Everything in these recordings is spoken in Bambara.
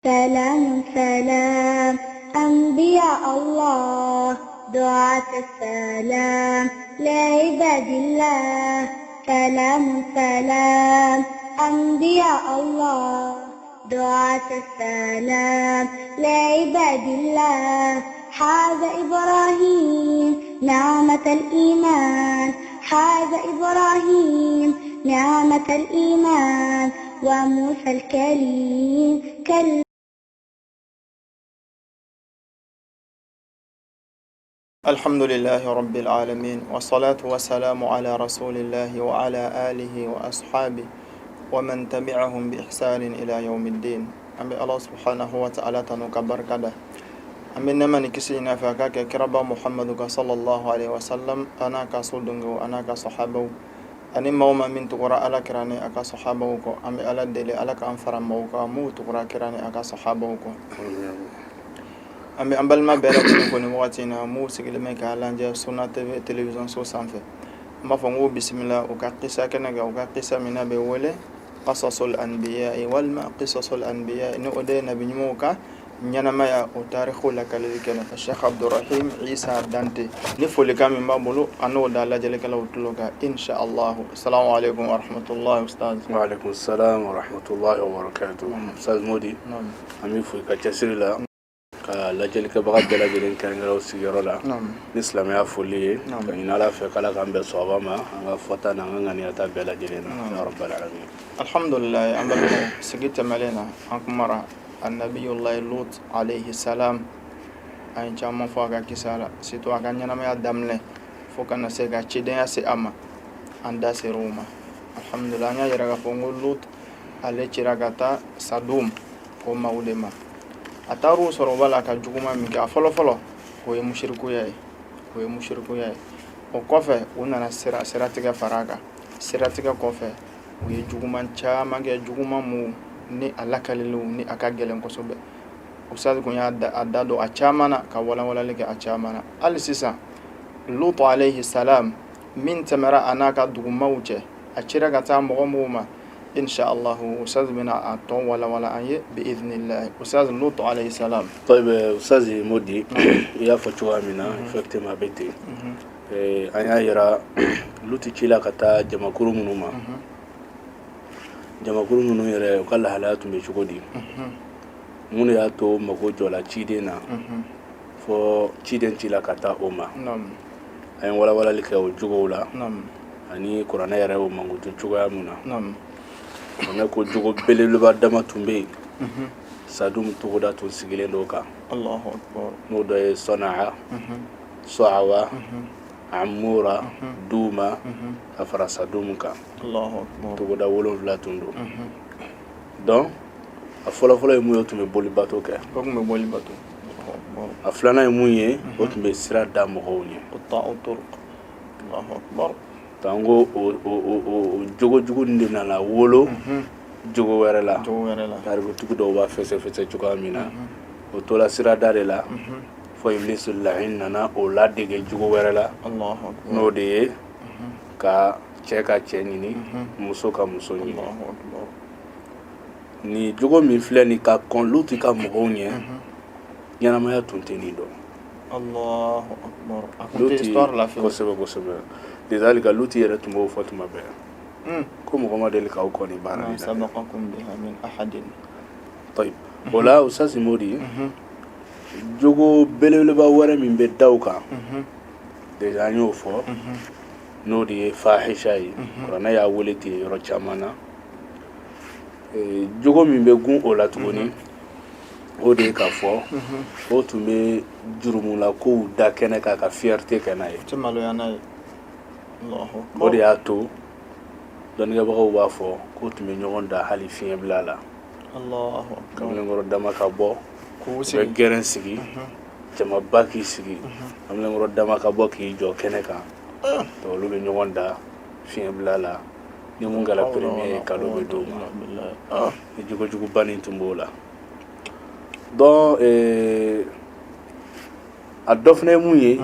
سلام سلام أنبياء الله دعاة السلام لعباد الله سلام سلام أنبياء الله دعاة السلام لعباد الله حاز إبراهيم نعمة الإيمان حاز إبراهيم نعمة الإيمان وموسى الكليم الحمد لله رب العالمين والصلاة والسلام على رسول الله وعلى آله وأصحابه ومن تبعهم بإحسان إلى يوم الدين أمي الله سبحانه وتعالى تنكبر كده أمي نمني كسينا فكاك كربا محمد صلى الله عليه وسلم أنا كصدنغ أنا كصحابه أني موما من تقرأ على كراني أكا صحابه أمي على دلي على كأنفر موكا مو تقرأ كراني أكا صحابه Ambe ambal ma bela ko ni wati na mu sigile me ka lanje Sunna TV television so sanfe ma fango bismillah o ka qissa kana ga o ka qissa mina be wole qasasul anbiya wal ma qisasul anbiya no ode nabi nyimo ka nyana maya o tarikhu la kala kana Sheikh Abdurrahim Isa Dante ni fole kam mbambulu ano da la jele kala utuloka insha Allah. Assalamu alaykum wa rahmatullahi ustaz. Wa alaykum assalam wa rahmatullahi wa barakatuh. Ustaz Modi ami fu ka tasirila lajel ke baga bela jelen kan ngaro sigero la islam ya fuli kan inala fe kala kan be soba ma anga fota na ngani ata bela jelen ya rabbal alamin alhamdulillah ambalu sigita malena ankmara annabiyullah lut alayhi salam ay chama faga kisala situ akanya na ya damle fokana se ga chiden ya se ama anda se roma alhamdulillah nya yara ga fongo lut ale chiragata sadum ko maudema ataru soro bala ka juguma mi ka folo ko ye mushriku yayi o kofe unana siratiga faraga siratiga kofe o ye juguma chama ge juguma mu ni alakalilu ni akagelen kosobe usad ko ya adado achamana ka wala leke achamana alisisa lut alayhi salam min tamara anaka duguma wuce acira ga ta mogomuma إن شاء الله أستاذ بنا أطول ولا أي بإذن الله أستاذ لوط عليه السلام. طيب أستاذ مودي يا فتوى منا فكت ما بيتي أنا يرى لوط كلا كتا جمع كروم نوما يرى وقال حالات مشغولي من ياتو مكوجو لا تشيدنا فو تشيدن كلا كتا أوما أي ولا لك وجولا أني كورونا يرى ومانغوتو جوغا منا on ko jogo beleleba dama tumbe sadum tugoda to sigile doka Allahu akbar no do sanaa sawa amura duma afara sadumka Allahu akbar tugoda wolonfla tundo donc a fola mu yotume boli bato ke ko me boli bato aflana muye otume sira da mo hawni qata'u turq Allahu akbar tango o jogo ndina la wolo jogo were la kari ko tugu do ba fese jogo amina o tola sira dare la fo iblisul la'in nana o la dege jogo were la Allahu akbar no de ka cheka chenini muso ka muso ni Allahu akbar ni jogo mi fle ni ka kon luti ka mo nye yana ma ya tunteni do Allahu akbar akunte histoire la fe kosebe لذلك لوتي يرتمو فاطمه بها كم هما ذلك او كوني بارا سبقكم بها من احد طيب ولا استاذ مودي جوجو بلبلبا ورا من بداوكا ديجا نيو فو نودي فاحشاي كنا يا ولتي رچامانا جوجو من بغون اولا توني ode ka fo o tume jurumula ko da kene ka fierté kana e tumalo yana Allahu o de y'a to dɔnnibagaw b'a fɔ ko tun bɛ ɲɔgɔn da hali fiɲɛ bila la Allahu akbar kamalenkɔrɔ dama ka bɔ k'u bɛ gɛrɛn sigi jamaba k'i sigi kamalenkɔrɔ dama ka bɔ k'i jɔ kɛnɛ kan olu bɛ ɲɔgɔn da fiɲɛ bila la ni mun kɛra premier ye kado bɛ d'o ma ni jogojugu banni tun b'o la donc a dɔ fana ye mun ye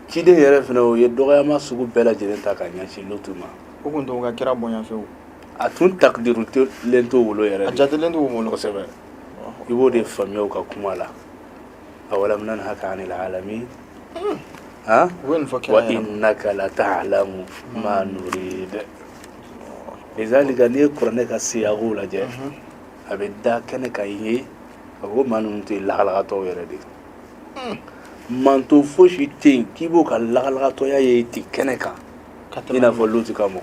ciden yɛrɛ fana o ye dɔgɔyama sugu bɛɛ lajɛlen ta ka ɲɛsin Lutu ma o kun t'o ka kira bonya fewu a tun takdirulen t'o wolo yɛrɛ a jatelen t'o wolo kosɛbɛ ibo de famiyo ka kuma la awalam nanhaka anil alamin ha wa innaka la ta'lamu ma nurid لذلك نيكرنك السياغو لجه أبدا كنك أيه أقول ما نمتي لغلغتو يردي ما نتوفوش تين كيبو كاللغلغتو يأتي كنك هنا فلوتي كامو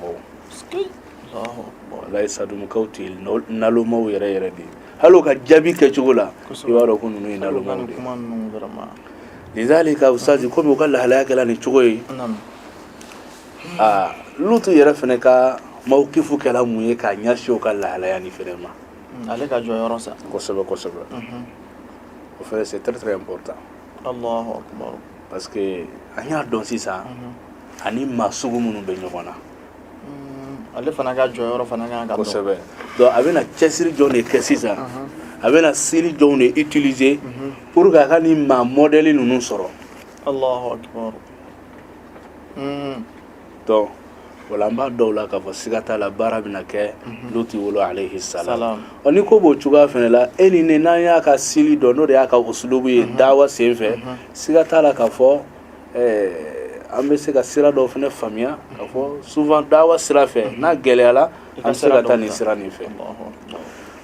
لا يسادو مكوتي نالو مو يردي هلو كجابي كجولا يوارو كونو نالو مو لذلك أستاذي كم يقال لهلاك لاني تشوي لوتو يرفنك موقفه كلام ويك عن يشوك الله على يعني فيلم عليك أجوا يراسا كسبة وفي c'est très très important الله أكبر parce que أنا أدون سيسا أني ما سوق منو بيننا على فناجا أجوا يرا فناجا كاتو كسبة donc أبينا تشسير جوني كسيسا أبينا سيري جوني utiliser pour que كاني ما modèle نونو سرو الله أكبر donc wala mba dawla ka fo sigata la bara bina ke luti wolo alayhi salam oni ko bo chuga fene la eni ne na ya ka sili do no de aka uslubu ye dawa senfe sigata la ka fo ambe se ka sira do fene famia ka fo souvent dawa sira fe na gele ala am se ka tani sira ni fe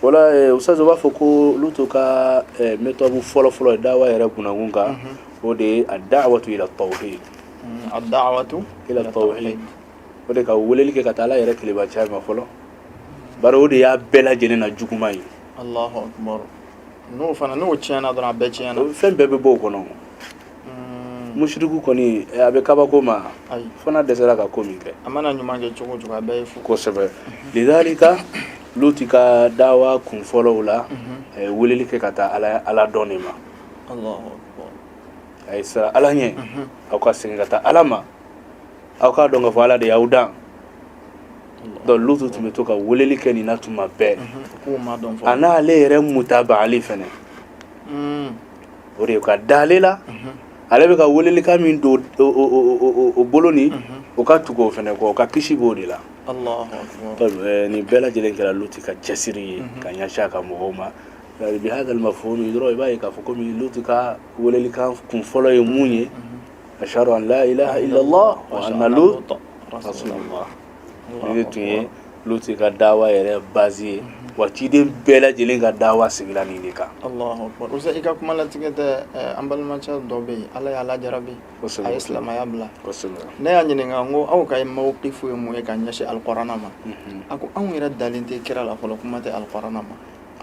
wala usazo ba fo ko lutu ka metobu folo folo dawa yere kunangunga o de ad-da'watu ila at-tawhid ad-da'watu ila at-tawhid ode ka weleli ke katala yere kliba chama folo baro de ya bela jenena juguma yi Allahu akbar no fana no chena dona be chena fen bebe bo kono mushriku koni abe kaba koma fana desera ka komi ke amana nyuma nge chugo chugo be fu ko sebe lidhalika lutika dawa kun folo la weleli ke kata ala donima Allahu akbar ay sara ala nye akwa singata alama aka donga fala de yaudan do lutu tumetoka weleli keni natuma be ana ale re mutaba ali fene ore ka dalela ale be ka weleli ka min do o boloni o ka tugo fene ko ka kishi bodila Allahu akbar ni bela jelen kala luti ka chesiri ka nyasha ka mohoma bi hada al mafhum yidro ibai ka fukumi luti ka weleli ka kun folo e munye أشهد أن لا إله إلا الله وأن لوط رسول الله نيتي لوط كدعوة يرى بازي وتيدين بلا جلين كدعوة سجلاني نيكا الله أكبر وإذا إيكا كمالا تيجي أمبال ما شاء دوبي الله يلا جربي أيسلم يا بلا نيا نينغا ngو أو كاي موقف يمو يكان يشي القرآن ما أكو أو يرد دالين تكرا لا فلو كماتي القرآن ما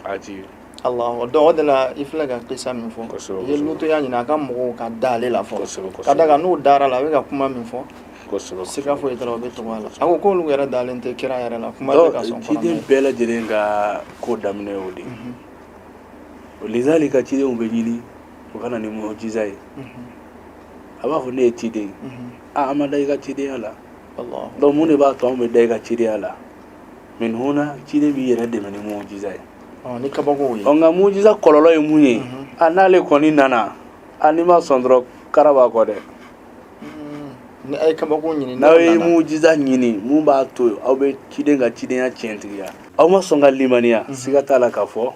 عجيب الله ودلا إفلاga قصة من فو يلوتو يعني ناكام مو كدالي لا فو كذا كانوا دارا لا بيجا كم من فو سكا فو يتلو بيتو والا أكو كل غير دالين تكرا يرى لا كم تكا سون تيجي بلا جرينغا كودا من يودي ولذلك تيجي مبيني وكان نمو جزاي أبا فني تيجي أما دايكا تيجي على الله لو موني باتوم دايكا تيجي على من هنا تيجي بيرد من نمو جزاي ni kabago yi onga mujiza kololo e munye anale koni nana anima sondro karaba ko de ni ay kabago nyini na e mujiza nyini mumba to awbe cidenga cidenya centiya awma songa limania sigata la kafo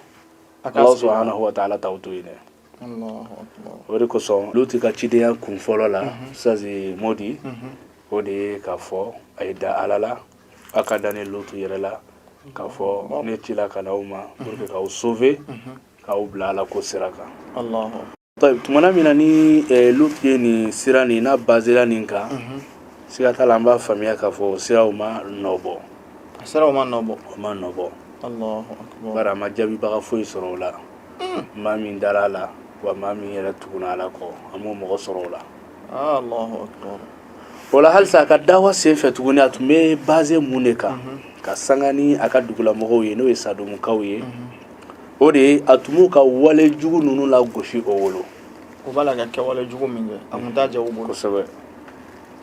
Allah subhanahu wa ta'ala tawtuine Allahu akbar wori ko son lutika cidenya kun folo la sazi modi ode kafo ayda alala akadane lutu yerela kafo ne tila kana uma pour que ka sauver ka ubla la ko siraka Allah طيب tumana mina ni lutu ni sirani na bazela ninka sigata lamba famia kafo sira uma nobo Allahu akbar bara majabi baga foi sorola mami dalala wa mami yara tuguna la ko amu mo sorola Allahu akbar wala hal sa ka dawa se fetuguni atume baze muneka ka sangani aka dugula mogo ye no esadu mukawiye ode atumu ka wale jugu nunu la goshi o wolo o bala ga ke wale jugu minge amuta je ubo ko sabe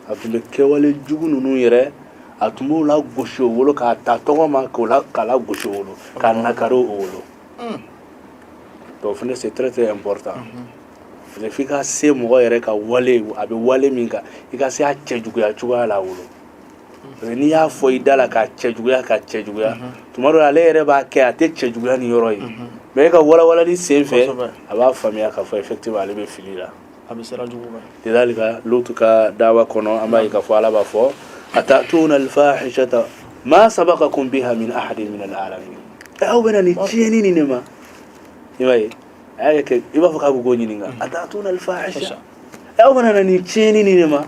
atume ke wale jugu nunu yere atumu la goshi o wolo ka ta togo ma ko la kala goshi o wolo ka nakaro o wolo to fene c'est très très important le fika se mogo yere ka wale abi wale minga ika se a chejugu ya chuga la wolo ni ya fo idala ka chejuguya tumaro ale yere ba ke ate chejuguya ni yoro yi mais ka wala wala di sen fɛ a b'a faamuya k'a fɔ effectivement ale bɛ fili la a bɛ sira jugu kan lidhalika lutu ka dawa kɔnɔ an b'a ye k'a fɔ ala b'a fɔ atatuna alfahishata ma sabaqakum biha min ahadin min alalamin aw bɛna ni tiɲɛni nin de ma i b'a ye a y'a kɛ i b'a fɔ k'a bɛ ko ɲininka atatuna alfahisha aw bɛna ni tiɲɛni nin de ma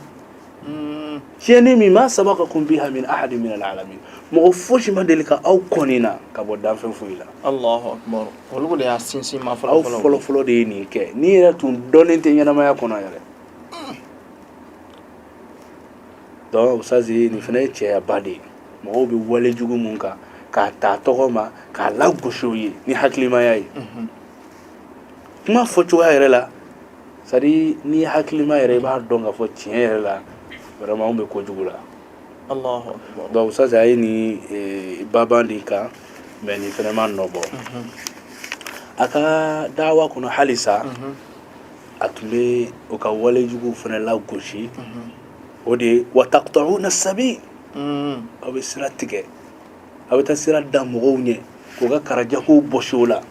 tiɲɛni min ma sabaqakum biha min ahadin min alalamin mɔgɔ fosi ma deli ka aw kɔnina ka bɔ danfɛn foyi la Allahu akbar olu de y'a sinsin ma aw fɔlɔ de ye nin kɛ ni yɛrɛ tun dɔnnen tɛ ɲɛnamaya kɔnɔ yɛrɛ donc ça c'est nin fana ye cɛyaba de ye mɔgɔw bɛ wale jugu mun kan k'a ta tɔgɔ ma k'a lagosi u ye ni hakilimaya ye kuma fɔcogoya yɛrɛ la c'est à dire ni hakilima yɛrɛ i b'a dɔn k'a fɔ tiɲɛ yɛrɛ la vraiment anw bɛ kojugu la Allahu akbar donc ça c'est a ye nin baban de kan mais nin fana ma nɔ bɔ a ka dawa kɔnɔ halisa a tun bɛ o ka wale jugu fana lagosi o de wa taqta'una as-sabil aw bɛ sira tigɛ aw bɛ taa sira da mɔgɔw ɲɛ k'u ka karajakow bɔsi o la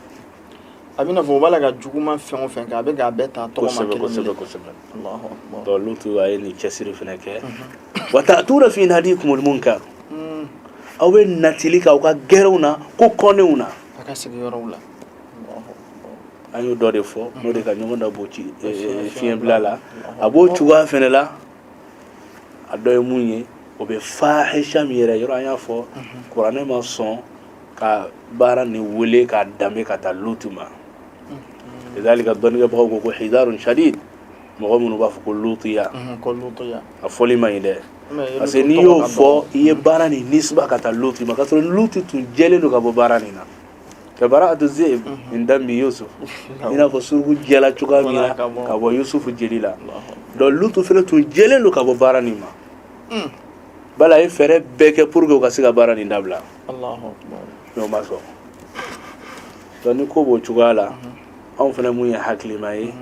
a bɛna fɔ o b'a la ka juguman fɛn o fɛn kɛ a bɛ k'a bɛɛ ta tɔgɔ ma kelen kosɛbɛ Allahu akbar donc lutu a ye nin cɛsiri fana kɛ wa ta'tuna fi nadikumul munkar aw bɛ natili k'aw ka gɛrɛw na ko kɔnɛw na a ka sigiyɔrɔw la an y'o dɔ de fɔ n'o de ka ɲɔgɔn da bɔ ci fiɲɛ bila la a b'o cogoya fana la a dɔ ye mun ye o bɛ fahisha min yɛrɛ yɔrɔ an y'a fɔ kuranɛ ma sɔn ka baara nin wele k'a danbe ka taa lutu ma lidhalika dɔnnikɛbagaw ko ko hidarun shadid mɔgɔ minnu b'a fɔ ko lutuya a fɔli man ɲi dɛ parce que n'i y'o fɔ i ye baara nin nisba ka taa lutu ma k'a sɔrɔ lutu tun jɛlen don ka bɔ baara nin na kabara'atu zib min dambi yusuf i n'a fɔ suruku jɛla cogoya min na ka bɔ yusufu jeli la donc lutu fana tun jɛlen don ka bɔ baara nin ma bala a ye fɛɛrɛ bɛɛ kɛ pour que u ka se ka baara nin dabila mais o ma sɔn donc ni ko b'o cogoya la anw fana mun ye hakilima ye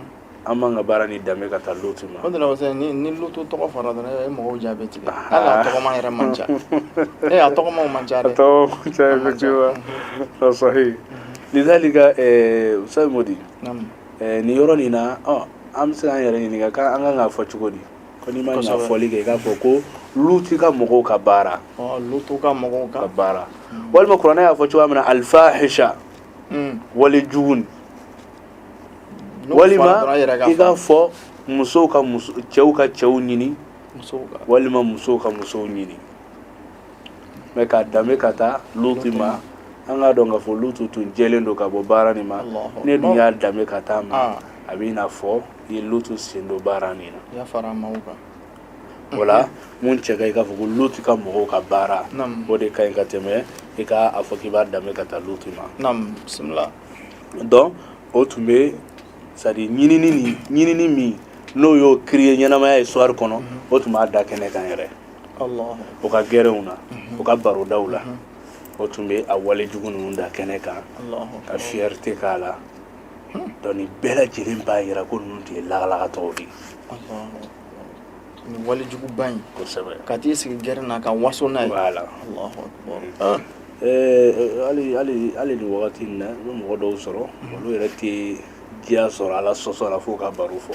an b'an ka baara nin danbe ka taa lutu ma o de la ni lutu tɔgɔ fɔra dɔrɔn e mɔgɔw jaabi tigɛ hali a tɔgɔma yɛrɛ man ca a tɔgɔmaw man ca dɛ effectivement sahih lidhalika Ustaz Modi nin yɔrɔ nin na an bɛ se k'an yɛrɛ ɲininka k'an kan k'a fɔ cogo di ko n'i ma ɲɛfɔli kɛ i k'a fɔ ko lutu ka mɔgɔw ka baara lutu ka mɔgɔw ka baara walima kuranɛ y'a fɔ cogoya min na alfahisha wale jugu walima i k'a fɔ musow ka cɛw ka cɛw ɲini walima musow ka musow ɲini mais k'a danbe ka taa lutu ma an k'a dɔn k'a fɔ lutu tun jɛlen don ka bɔ baara nin ma ne dun y'a danbe ka taa ma a b'i n'a fɔ i ye lutu sen don baara nin na o la mun cɛ ka i k'a fɔ ko lutu ka mɔgɔw ka baara o de ka ɲi ka tɛmɛ i k'a fɔ k'i b'a danbe ka taa lutu ma donc o tun bɛ c'est à dire ɲinini min n'o y'o créer ɲɛnamaya histoire kɔnɔ o tun b'a da kɛnɛ kan yɛrɛ o ka gɛrɛnw na o ka barodaw la o tun bɛ a wale jugu ninnu da kɛnɛ kan ka fierté k'a la donc nin bɛɛ lajɛlen b'a yira ko ninnu tun ye lagalagatɔw de ye nin wale juguba in kosɛbɛ ka t'i sigi gɛrɛn na ka waso n'a ye voilà hali nin wagati in na i bɛ mɔgɔ dɔw sɔrɔ olu yɛrɛ tɛ diya sɔrɔ ala sɔsɔ la fo ka baro fɔ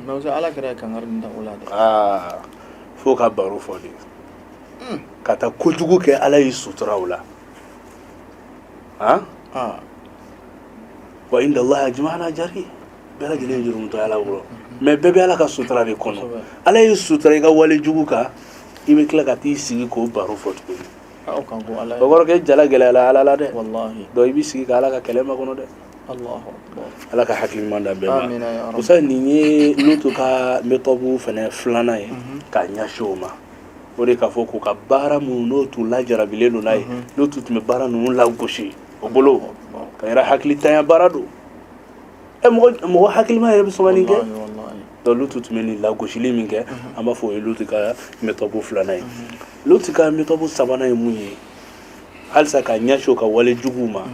mais ala kɛra kangari da o la dɛ fo ka baro fɔ de ka taa kojugu kɛ ala y'i sutura o la wa inda Allah ajma'ana jari bɛɛ lajɛlen jurumutɔ ala bolo mais bɛɛ bɛ ala ka sutura de kɔnɔ ala y'i sutura i ka wale jugu kan i bɛ tila ka t'i sigi k'o baro fɔ tuguni o kɔrɔ k'e jala gɛlɛyala ala la dɛ donc i b'i sigi ka ala ka kɛlɛ makɔnɔ dɛ ala ka hakili ɲuman da bɛɛ ma Usa nin ye lutu ka méthode fɛnɛ filanan ye k'a ɲɛsin o ma o de k'a fɔ k'u ka baara minnu n'o tun lajarabilen don n'a ye lutu tun bɛ baara ninnu lagosi o bolo ka yɛrɛ hakilitanya baara don mɔgɔ hakilima yɛrɛ bɛ sɔn ka nin kɛ donc lutu tun bɛ nin lagosili min kɛ an b'a fɔ o ye lutu ka méthode filanan ye lutu ka méthode sabanan ye mun ye halisa ka ɲɛsin o ka wale juguw ma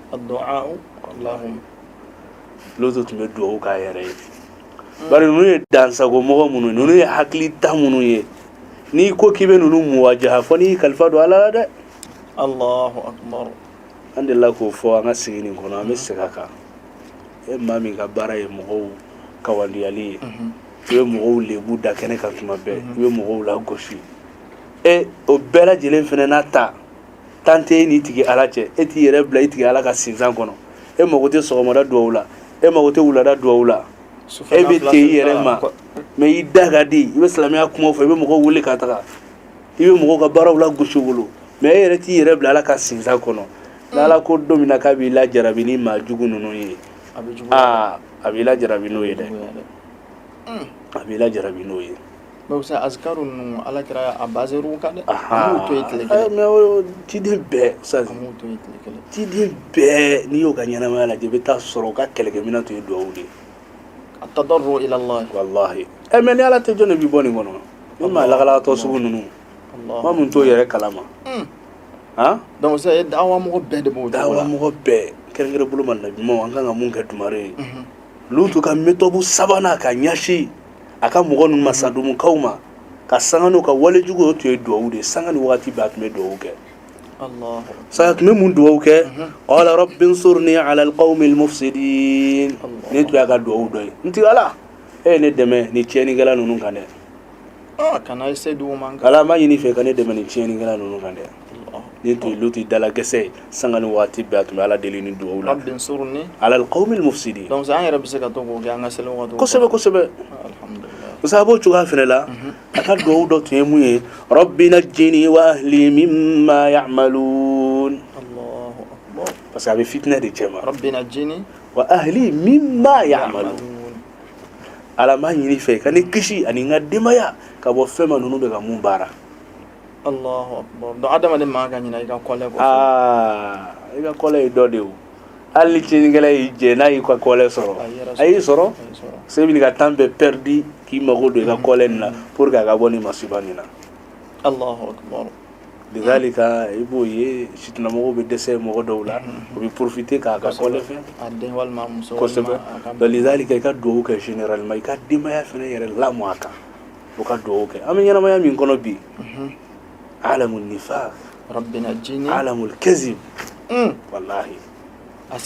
الدعاء اللهم lutu tun bɛ dugawu k'a yɛrɛ ye bari ninnu ye dansago mɔgɔ minnu ninnu ye hakilita minnu ye n'i ko k'i bɛ ninnu muwajaha fɔ n'i kalifa don ala la dɛ Allahu akbar andela ko fo anga sigini kono ame segaka e mami ka bara e mo kawandi ali e mo lebu da kene ka tuma be e mo la goshi e o bela jelen fene nata tante ni tigi alache e ti yere bla tigi ala ka sinzan kono e mo gote so mo da doula e mo gote wula da doula e be te yere ma me idaga di ibe islamia kuma fo ibe mo wuli ka taka ibe mo ka bara wula goshi wulu me yere ti yere bla ala ka sinzan kono la ko domina ka bi la jarabini ma jugu nunu ye abila jarabino ye de abila jarabino ye ba sa azkarun ala kira abaziru ka de to itle me tidi be sa to itle tidi be ni yo ganyana mala je beta soro ka kelege mina to do awde atadarru ila allah wallahi men ala te jone bi boni gono ma la kala to sugu nunu allah ma mun to yere kalama donc c'est dawa mo be de bo dawa mo be kerengere bulu man nabi mo anga mun ka dumare lutu ka metobu sabana ka nyashi aka mo gonu masadu mu kauma ka sangano ka wale jugo to do de sangani wati ba me do ke allah sayat me mun do ke qala rabbi ansurni ala alqawmi almufsidin ne to aga do do nti ala ne deme ni cheni gala nunu kande kana se do man kala ma yini fe kane deme ni cheni gala nunu kande ni to luti dala gese sangani wati ba to ala deli ni do wala rabbi ansurni ala alqawmi almufsidin donc ça rabbi se ka to go ga ngaselo wato kosebe alhamdulillah usabo chuga fenela aka do to yemuye rabbi najini wa ahli mimma ya'malun allahu akbar parce que avec fitna de jema rabbi najini wa ahli mimma ya'malun ala ma yini fe kani kishi ani ngadimaya ka bo fema nunu be ga mumbara allahu akbar do adama de ma ga nyina ga kole ko iga kole do de ali chingela je na yi ko kole soro ayi soro sebi ga tambe perdi ki mago do ga kole na pour ga boni masibanina allahu akbar lidhalika ibo ye sitna mago be dese mago dawla ko bi profiter ka kole fe ade wal ma muso ko sebe do lidhalika ka do ka general mai ka dimaya fene yere la mwaka o ka do ka am nyana ma min kono bi عالم النفاق ربنا جيني عالم الكذب والله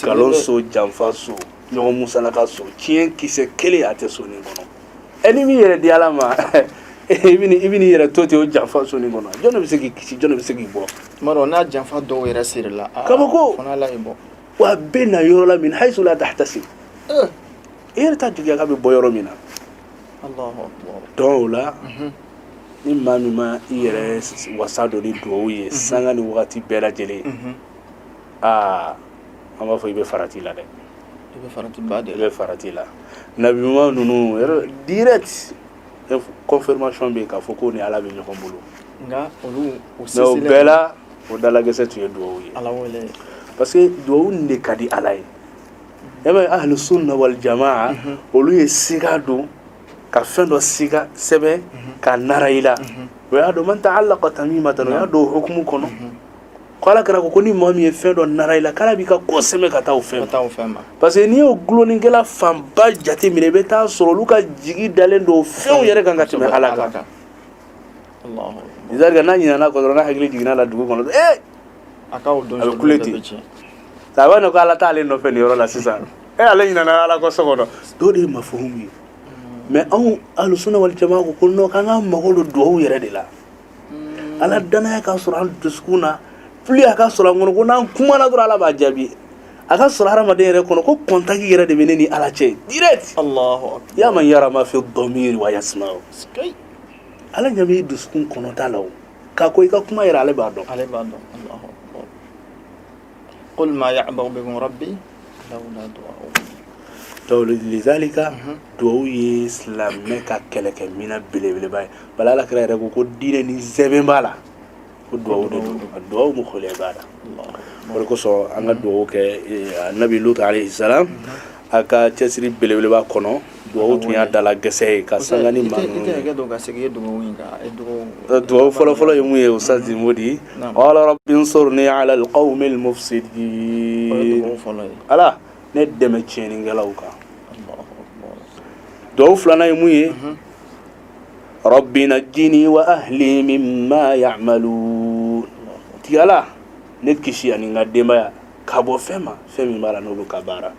kalon so janfa so no musala ka so kien kise kele ate so ni gono eni mi yere di alama ibini yere toti o janfa so ni gono jono bi segi kisi jono bi segi bo maro na janfa do yere sirla kabako fona la ibo wa bina yorola min haythu la tahtasib yere ta jugi ka be boyoro mina Allahu akbar dola ni mami ma yere wasado ni doye sanga ni wakati bela jele ama fo ibe farati la de ibe farati bade ibe farati la nabi ma nunu direct confirmation be ka fo ko ni ala be nyoko bulu nga olu no bela o dala gese tu doye ala wole parce que do ne kadi alay ebe ahlus sunna wal jamaa olu ye sigado ka fendo siga sebe ka naraila wa ado man ta'allaqa tamimatan ya do hukmu kono kala kara ko ni mami e fendo naraila kala bi ka ko seme ka taw fema parce que ni o gloni ngela famba jati mine beta soro luka jigi dalen do few yere kan gati me halaka Allah izarga nani na ko na hagli jigina la dugo kono akaw do kuleti tabana ko ala tale no fen yoro la sisa ala nyina na ala ko sokono do de mafhumi mais on ahlu sunna wal jamaa ko no kanga magolo do yere de la ala dana ka sura duskuna fuli aka sura ngono ko nan kuma na dura ala ba jabi aka sura harama de yere kono ko kontaki yere de beneni ala che direct Allahu akbar ya man yara ma fi dhamir wa yasma'u skai ala nyami duskun kono talaw ka ko ika kuma yere ale ba do Allahu akbar qul ma ya'bu bikum rabbi lawla du'a لذلك دوي اسلام مكا كلك من بلبل باي بلا لا كره رغو كو دين ني زبن بالا دو مخول عباده الله ولكو سو ان دو كه النبي لوط عليه السلام اكا تسري بلبل با كونو دو تنيا دالا غسي كا سانغاني ما دو فلو فلو يمي استاذ مودي قال رب انصرني على القوم المفسدين الا ندم تشينين غلاوكا دو فلانا يموي ربي نجني واهلي مما يعملون تيالا نكشي اني غدما kabo fema femi mara no ka bara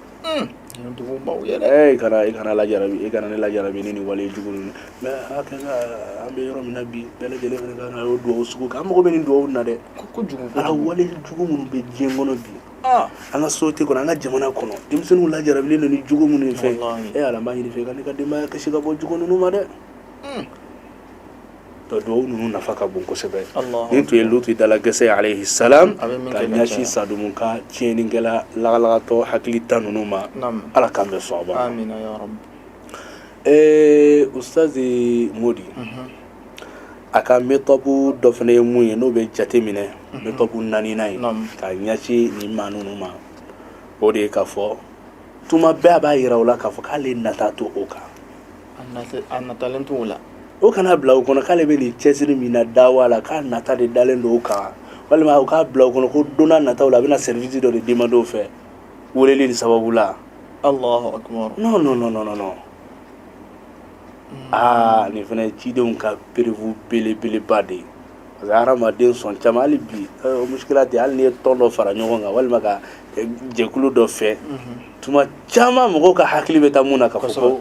ndugu baw yere kana la jarabi kana ne la jarabi ni wale jugunu me akaga ambe yoro minabi bele jele kana yo do usuku ka mo ko beni do na de ko jugu ala wale jugu mun be jengono bi anga sote kono anga jamana kono dimsenu la jarabi ni jugu mun fe ala ma ni fe ka de ma ka shiga bo jugu nu ma de to do nu nafaka bon ko sebe ni to yelutu dala gese alayhi salam ka nyashi sadumun ka cieni ngela la to hakli tanunu ma ala kambe soba amin ya rab ustazi modi aka metobu do fene muye no be jatemine metobu nani nai ka nyashi ni manunu ma ode ka fo tuma be ba yirawla ka fo kale natato oka anna talentu wala o kana bla kono kale be ni chesiri mina dawala ka nata de dalen do ka walima o ka bla kono ko dona nata wala bina service do de demando fe woleli ni sababu la Allahu akbar no ni fene chidon ka prevu bele bade azara ma den son chamali bi o mushkilati al ni tondo fara nyonga walima ka jekulu do fe tuma chama mo ka hakili beta muna ka foko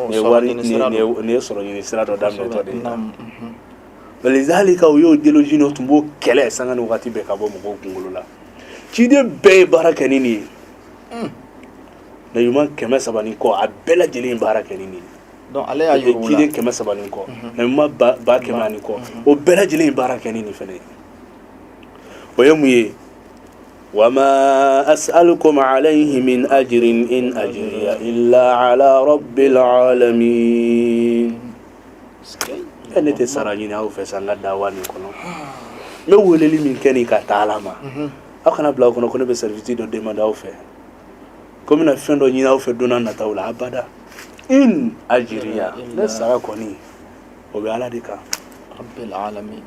ne wari ne soro ni sirado damne to de walizalika uyo delogino tumbo kele sanga no wakati be ka bo mo kungulu la chide be baraka nini na yuma kema sabani ko abela jeli baraka nini donc ale ayu wala chide kema sabani ko na yuma ba kema ni ko o bela jeli baraka nini fene oyemuye وما أسألكم عليه من أجر إن أجري إلا على رب العالمين أنا تسرعني أو فسنا دواني كنا ما هو اللي من كني كتعلم أكنا بلاو كنا بسرفيتي دو دم داو فه كمنا فين دو نينا وفه دونا نتاولا أبدا إن أجري لا سرا كوني وبيعلا ديكا رب العالمين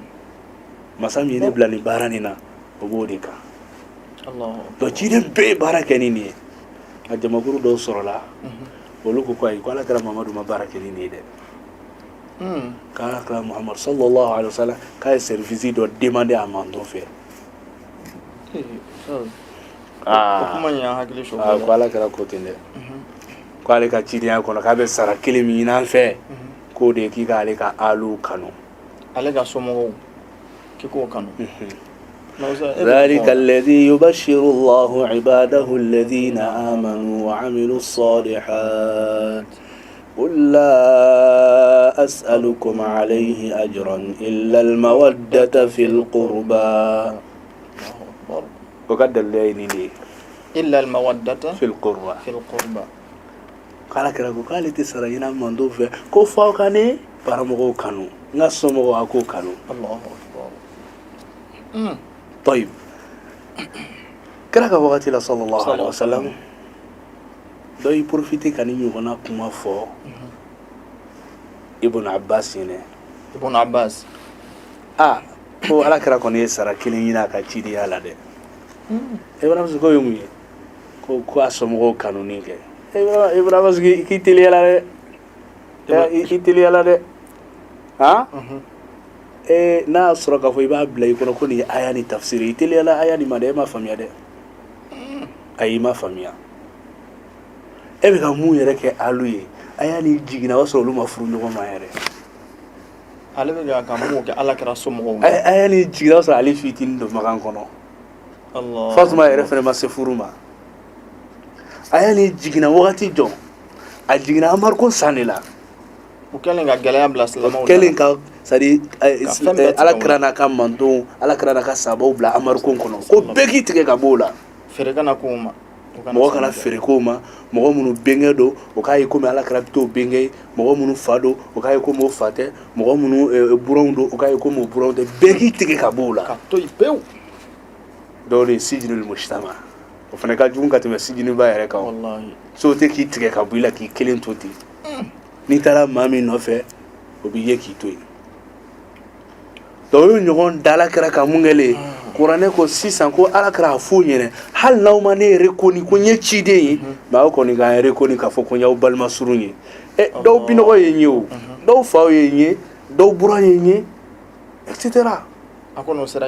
ما سامي نبلاني بارانينا وبوديكا Allah to chide be baraka nini ajama guru do sorola woluko ko ay ko ala kara Muhammadu ma baraka nini de kala kala Muhammad sallallahu alaihi wasallam kay service do demander amando fe kuma nya hakili sho ko ala kara ko tinde ko ala ka chide ko ka be sara kilimi nan fe ko de ki ka ale ka alu kanu ale ga somo ki ko kanu ذلك الذي يبشر الله عباده الذين آمنوا وعملوا الصالحات قل لا أسألكم عليه أجرا إلا المودة في القربى وقد الليل إلا المودة في القربى قال كراكو قال تسرينا مندوفة كوفاو كاني بارمغو كانو ناسمغو أكو كانو الله أكبر طيب كراكا وقت صلى الله عليه وسلم دو يبروفيتي كان يغنا كما فو ابن عباس هنا ابن عباس هو على كراكو نيسرا كيلين ينا كاتشيدي يالا دي ابن عباس كو يومي كو اسمغو كانوني كي ابن عباس كي تيلي يالا دي كي تيلي يالا دي na suraka fo iba blay kono ko ni aya ni tafsiri tele ala aya ni made ma famia de ay ma famia e be ka mu yere ke aluye aya ni jigina waso lu ma furu nyogo ma yere ale be ga ka mu ke ala kara so mo aya ni jigina waso ali fitin do makan kono Allah fatuma yere fere ma se furuma aya ni jigina wakati jo a jigina amar ko sanela o kelen ga galaya bla salama kelen ka sadi ala krana ka manto ala krana ka sabo bla amarkon kono ko begi tige ka bola fere kana kuma mo kana fere kuma mo munu benge do o kai ko ala krapto benge mo munu fado o kai ko mo fate mo munu burondo o kai ko mo burondo begi tige ka bola ka to ipew dole sijinul mujtama o fana ka junga te sijinu ba yare ka wallahi so te ki tige ka bola ki kelen toti ni tara mami no fe o bi ye ki toyi do ñogon dala kra ka mungele qur'ane ko sisan ko ala kra fu ñene hal nawma ne rekoni ko ñeci de ba ko ni ga rekoni ka fo ko ñaw balma surunyi do bino ko yeñew do faw yeñe do bura yeñe etc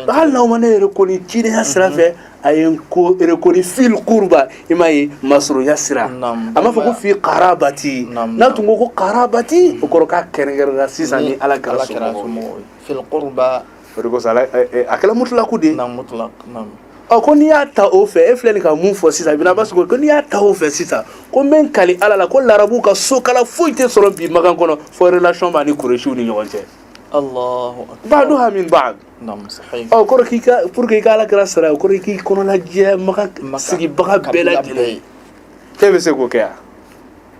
hal na umane rekoni cide ya sira fe ayen ko rekoni fil qurba imai masru ya sira ama fa ko fi qarabati na tungo ko qarabati o ko ka kerengera sisani ala kala fil qurba rego sala akala mutlaq de mutlaq ko ni ya ta o fe e fleni ka mun fo sisa bina basko ko ni ya ta o fe sisa ko men kali ala la ko larabu ka so kala foite soro bi magan kono fo relation ba ni kureshi ni nyonje Allahu akbar ba'duha min ba'd sahih ko kika pour que kala kala sara ko ki kono la je maga sigi baga bela dile tebe se ko kya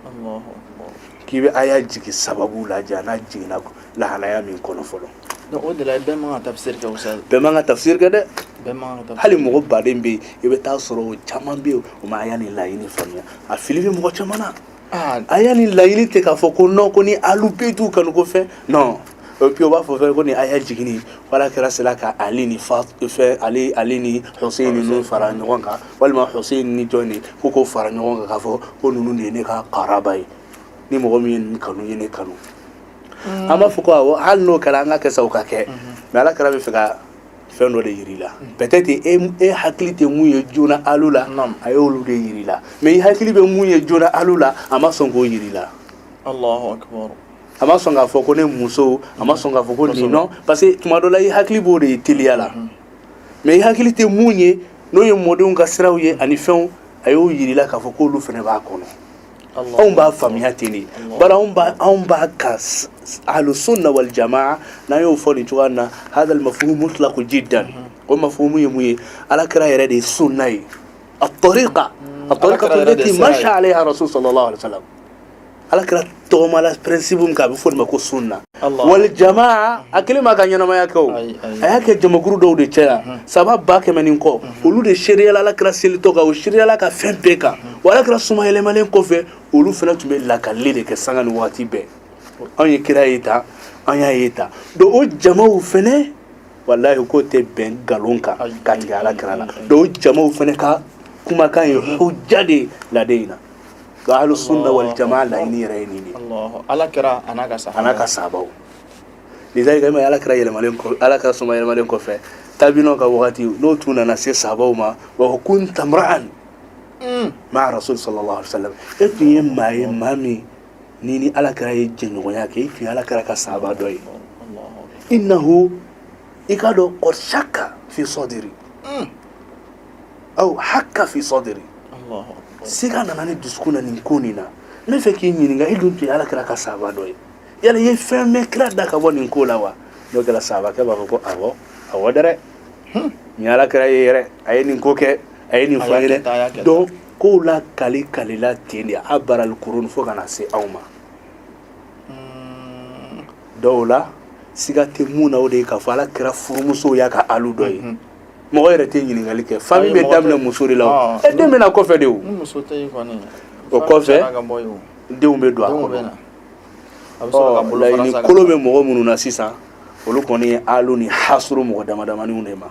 Allahu akbar ki be aya jigi sababu la jana jina la halaya min kono folo no odela be ma tafsir ka usal be ma tafsir ka de be ma tafsir hali mo baden be e be ta soro chaman be o ma aya ni la yini fanya a filibe mo chamana aya ni la yini te ka fo ko no ko ni alupe tu kan ko fe non et puis on va faire ko ni aya jigini wala kira sala ka ali ni fa fe ali ni Hussein ni fara nyonga walma Hussein ni joni ko fara nyonga ka fo ko nunu ne ka qarabai ni mo min kanu yene kanu ama fuko awo hal no kala nga ke sauka ke mais ala kala be fika fendo de yirila peut-être e haklite muye jona alula ayolu de yirila mais hakli be muye jona alula ama songo yirila Allahu akbar ama songa foko ne muso ama songa foko ni non parce que tuma do la hakli bo de tiliala mais haklite muye no ye modon ka sirawiye ani fen ayo yirila ka foko lu fene ba kono on ba famiya tini bara on ba kas ahlu sunna wal jamaa na yo foni tuwana hada al mafhum mutlaq jiddan wa mafhumu yumuye ala kira yare de sunnai الطريقه التي مشى عليها الرسول صلى الله عليه وسلم ala kira toma la principe ka be foni mako sunna wal jamaa akilima ka nyana maya ko ayake jamaguru do de cera sabab ba ke menin ko ulu de sharia la kira silito ka o sharia la ka fempeka wala kira suma ele malen ko fe ulu fena tumbe la ka lede ke sanga ni wati be anya kira yita anya yita do o jamaa fene wallahi ko te ben galonka ka ti ala kira la do jamaa fene ka kuma kan hujjade ladaina قالوا السنة والجماعة لا ينيريني الله على كرا أنا كسابو لذلك ما على كرا يلمالينكو على كرا سما يلمالينكو في تابينو كوغاتي لو تونا نسي سابو ما وكنت امرأ مع رسول صلى الله عليه وسلم اتني مامي نيني على كرا يجنويا كي على كرا كسابا دوي إنه إكادو قد شك في صدري أو حك في صدري الله siga na nani diskuna ni kunina me fe ki nyinga idunti ala kira ka saba doy yala ye fe me kra da ka woni kola wa do kala saba ka ba ko awo dare ni ala kira yere ayeni ko ke ayeni fayre do ko la kali la tindi abara al qurun fo kana se awma dawla siga te muna o de ka fala kira furumuso ya ka alu doy mo yere te nyini ngali ke fami be damna musuri law e de mena ko fe de o muso te fani o ko fe de o me do akolo ni kolo be mo munu na sisa olu koni alu ni hasru mo dama ni unema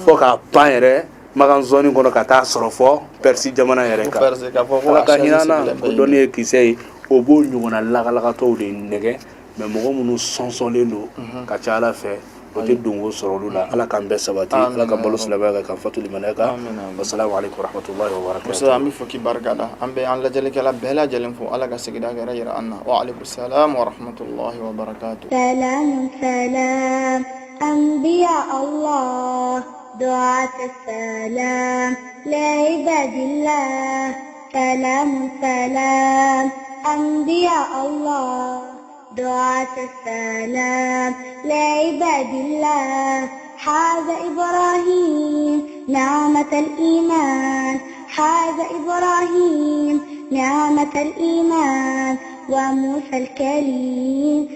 fo ka panere magan zoni kono ka ta sorofo persi jamana yere ka ka hinana ko doni kisei o bo nyugona laga to de nege me mo munu sonsolen do ka chala fe وتي دونغو سرولولا على كان بسباتي على كان بلوس لباغا كان فتو لمناكا والسلام عليكم ورحمه الله وبركاته السلام فيك بركاته ام بي ان لجلك لا بلا جلن فو على سجدا غير ان وعليكم السلام ورحمه الله وبركاته سلام سلام انبياء الله دعاء السلام لعباد الله سلام سلام انبياء الله دعاة السلام لعباد الله حاز إبراهيم نعمة الإيمان حاز إبراهيم نعمة الإيمان وموسى الكليم